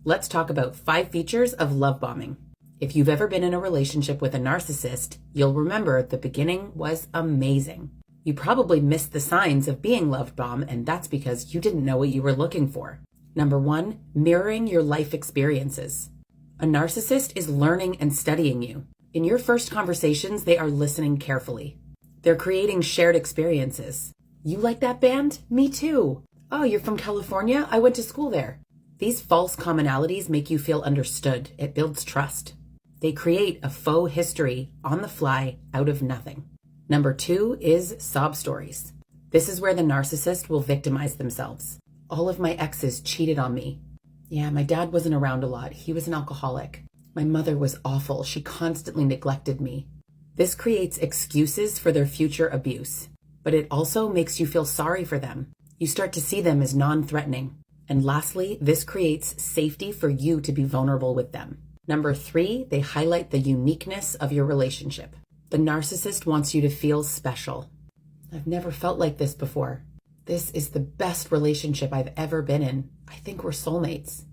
let's talk about 5 features of love bombing. If you've ever been in a relationship with a narcissist, you'll remember the beginning was amazing. You probably missed the signs of being love bombed, and that's because you didn't know what you were looking for. Number 1, mirroring your life experiences. A narcissist is learning and studying you. In your first conversations, they are listening carefully. They're creating shared experiences. You like that band? Me too. Oh, you're from California? I went to school there. These false commonalities make you feel understood. It builds trust. They create a faux history on the fly out of nothing. Number 2 is sob stories. This is where the narcissist will victimize themselves. All of my exes cheated on me. Yeah, my dad wasn't around a lot. He was an alcoholic. My mother was awful. She constantly neglected me. This creates excuses for their future abuse, but it also makes you feel sorry for them. You start to see them as non-threatening. And lastly, this creates safety for you to be vulnerable with them. Number 3, they highlight the uniqueness of your relationship. The narcissist wants you to feel special. I've never felt like this before. This is the best relationship I've ever been in. I think we're soulmates.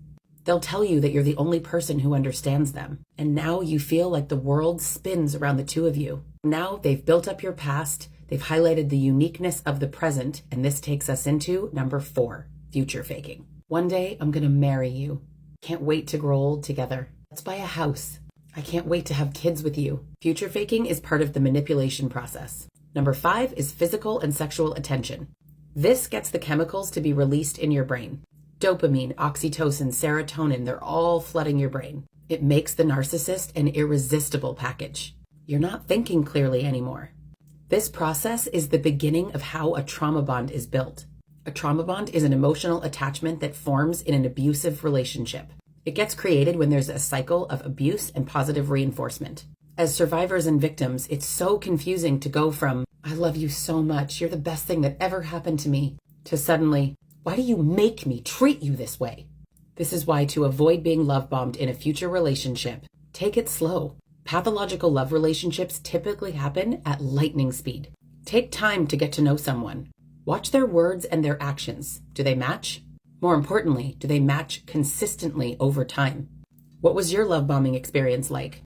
They'll tell you that you're the only person who understands them. And now you feel like the world spins around the two of you. Now they've built up your past. They've highlighted the uniqueness of the present. And this takes us into number 4, future faking. One day I'm going to marry you. Can't wait to grow old together. Let's buy a house. I can't wait to have kids with you. Future faking is part of the manipulation process. Number 5 is physical and sexual attention. This gets the chemicals to be released in your brain. Dopamine, oxytocin, serotonin, they're all flooding your brain. It makes the narcissist an irresistible package. You're not thinking clearly anymore. This process is the beginning of how a trauma bond is built. A trauma bond is an emotional attachment that forms in an abusive relationship. It gets created when there's a cycle of abuse and positive reinforcement. As survivors and victims, it's so confusing to go from, I love you so much, you're the best thing that ever happened to me, to suddenly, why do you make me treat you this way? This is why to avoid being love bombed in a future relationship, take it slow. Pathological love relationships typically happen at lightning speed. Take time to get to know someone. Watch their words and their actions. Do they match? More importantly, do they match consistently over time? What was your love bombing experience like?